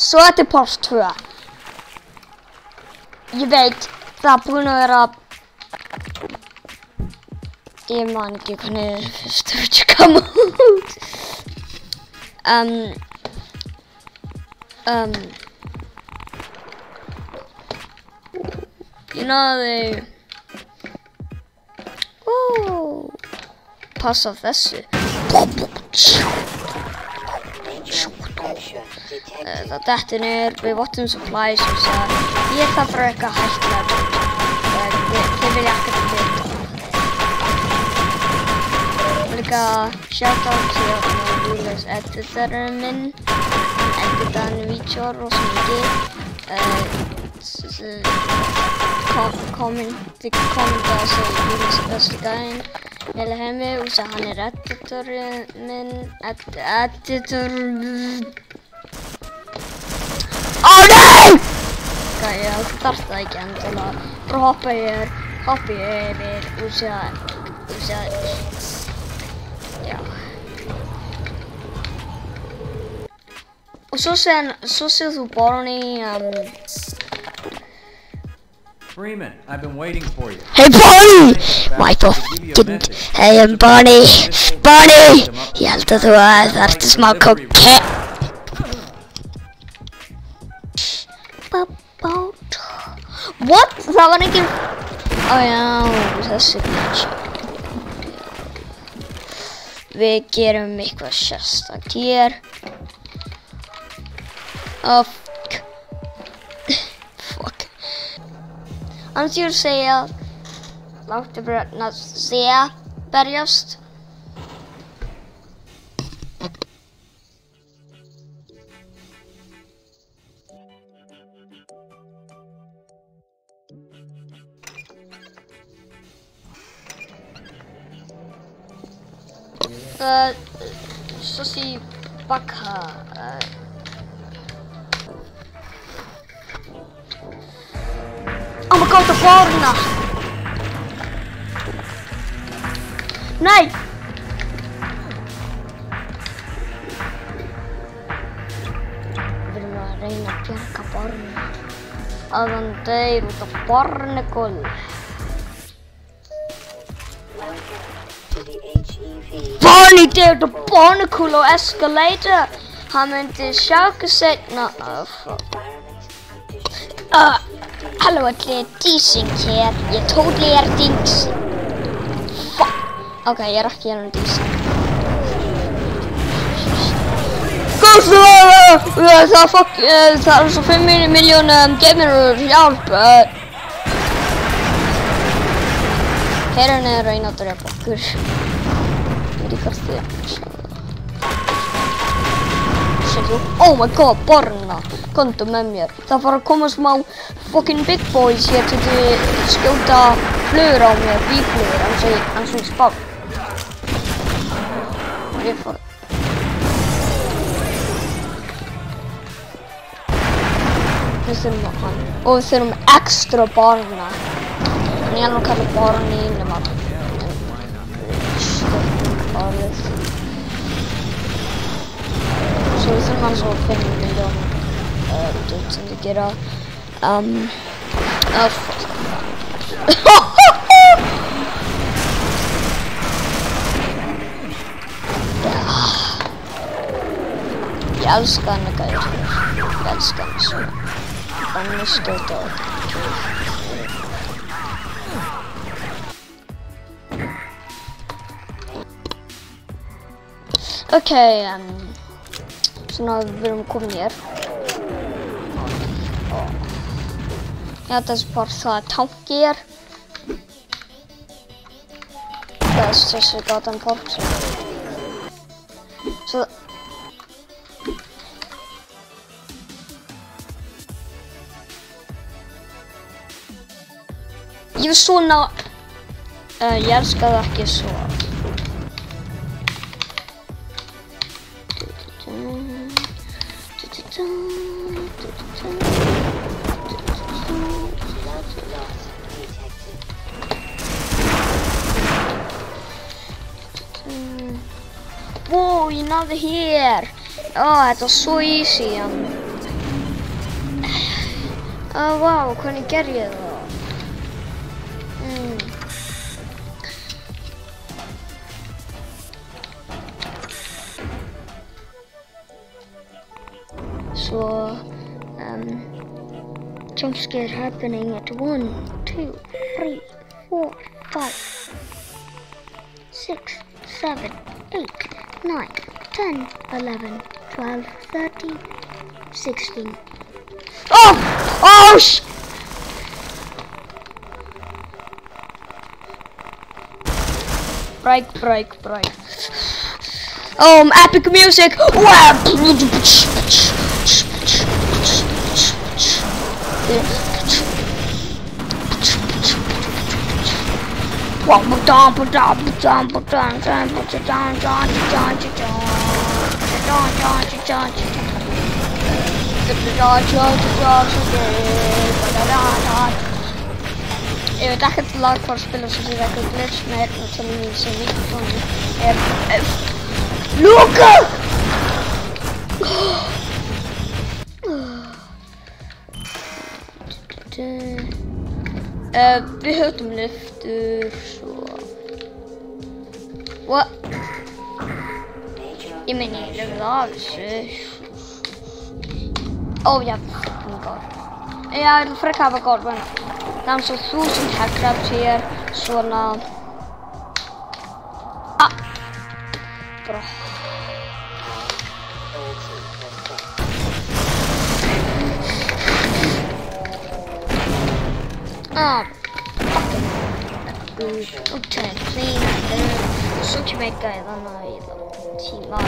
Svo þetta part 2. Ég veit, það er búin að vera... Ég man ekki hvernig fyrstu vídeo kom út. Ég náði... Passa á þessu. Það dettur niður við Bottom Supply sem sagði ég þarf bara eitthvað hættulegt. Þið vilja ekkert að vita. Líka shoutout til Július editorinn minn. Hann editaði hann vídeór rosa mikið. Kommenta að segja Július er besti gæinn heila heimi og segja hann er editorinn minn. Oh nei! Já, þú þarft það ekki endilega. Bara hoppa ég yfir og segja já. Og svo segir þú Barney Freeman, I've been waiting for you. Hey Barney! Michael, hey Barney! Barney! Ég held að þú þarft smá kókett. What? Það var engin... já, þessi glitch. Við gerum eitthvað sérstakt hér. Fuck. Annars ég vil segja... Láttu brötna segja berjast. Så si bakha. Oh my god, það borna. Nei. Við erum að reyna að bjarga borna. Að hann deyr út af barnagull. Barney deyr út af barnagull og escalator. Hann myndi sjá hvað seinna. Halló allir, Dísing hér. Ég totally er Dísing. Fuck. Ok, ég er ekki hérna Dísing. Það er svo 5 miljónum geimurur hjálp. Herran er að reyna að drepa okkur. Veit ég hvert þið. Oh my god, borna. Komdu með mér. Það fara að koma smá fucking big boys hér til þið skjóta flugur á mér, bíflugur, eins og ég spá. Ég fór... Við þurfum hann. Og við þurfum extra barna. En ég er nú að kalla barni nema barnið. Svo við þurfum hann svo 5 miljónum sem þið gera. Ég elska hann að gæja svona. Ég elska hann svona. Þannig skjóta á þetta. Ok, svona við erum komin hér. Já, þessi part það er tanki hér. Þessi gatan part. Svo... Ég var svona... ég elska það ekki svo. Wow, ég náði hér. Þetta var svo easy. Vá, hvernig gerði ég það? Svo, jump scare happening at 1, 2, 3, 4, 5, 6, 7, 8, 9, 10, 11, 12, 13, 16. Oh, sh! Break. Epic music! Ég veit ekkert lag hvað að spila sem ég ekki glitch með heyrnartólinu sem mikrofónu Luka! Við höfum lyftur svo What? Ég meina ég lögði af þessu já, god Já, ég ætla frekka að hafa god Það er svo 1000 hackraps hér, svona Bra Okay, clean Så kan jag guida nöjda Teamar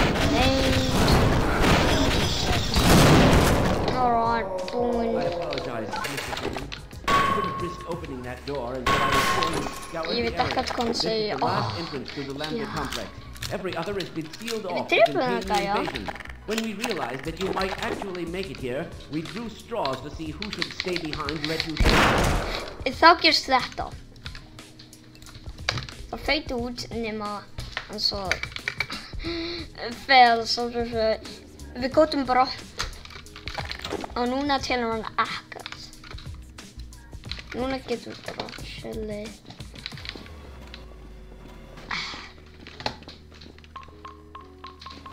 Alright, boom I apologize, Mr. Freeman. I couldn't risk opening that door until I was fully scoured the area. This is the last entrance to the landed complex. Every other has been sealed off to contain the invasion. When we realized that you might actually make it here, we drew straws to see who should stay behind and let you through. Þá gerst þetta. Það feiti út nema hann svo fel svo við gótum bara og núna telur hann ekkert. Núna getum við bara chillið.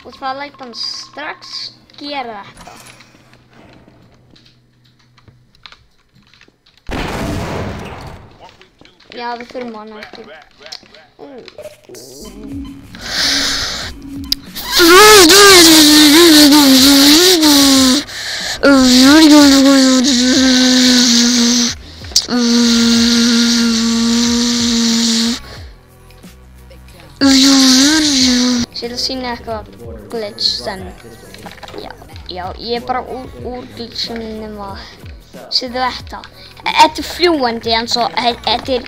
Og það læt hann strax gera þetta. Já, við þurfum hann ekki. Sér að sína eitthvað glitch sen. Já, ég er bara úr glitchum nema. Sér þetta. Þetta fljúandi en svo, þetta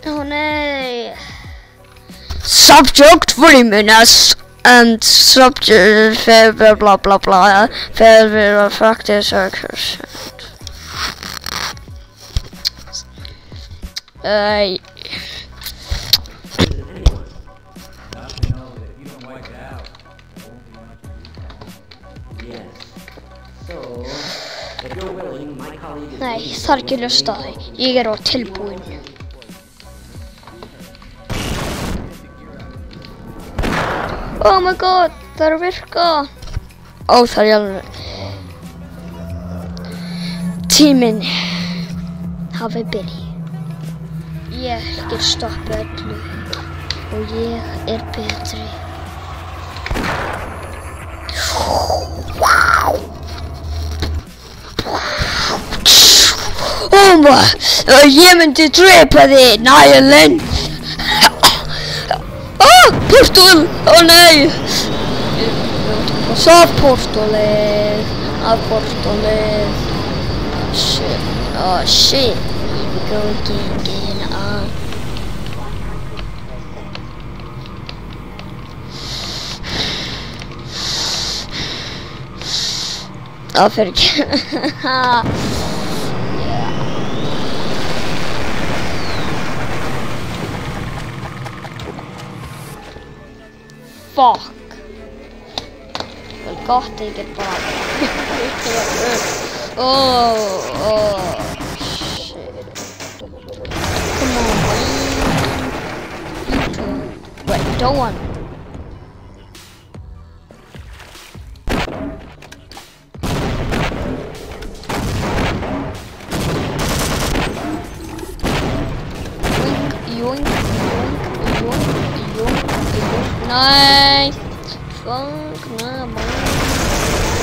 Åh nej. Subject Freeman and subject blah blah blah blah fair practice Nei, það ekki að hlusta á þig. Ég á tilbúin. Oh my god, það að virka. Það alveg. Tíminn hafi byrjað. Ég get stoppað öllu og ég betri. Wow. Ég myndi drepa þig, Nylund. Portal! Nei! Passa portalið. Shit. Shit. Við góðum gengin að. Það fer ekki. Fuck. gott að ég get bara oh shit. Come on, wait, don't want. Yoink, yoink, yoink, yoink, yoink. Nice. Funk, nah, man.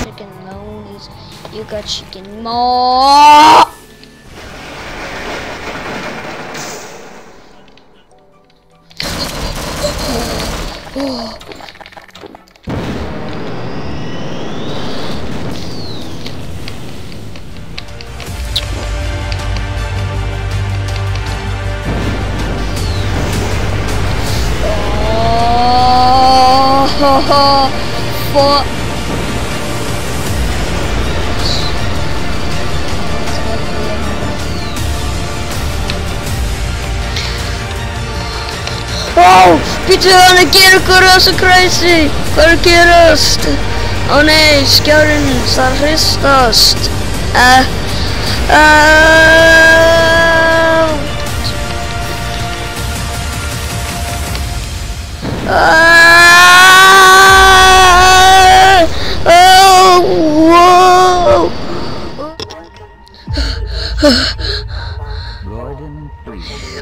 Chicken loanies. You got chicken more. For oh, býttu hann að gera ykkur þessu crazy. Hvað er að gerast? Ó nei, skjárinn það hristast.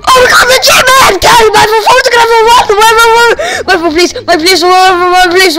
Oh my god, the J-Man! Carry my photograph! Please, my please,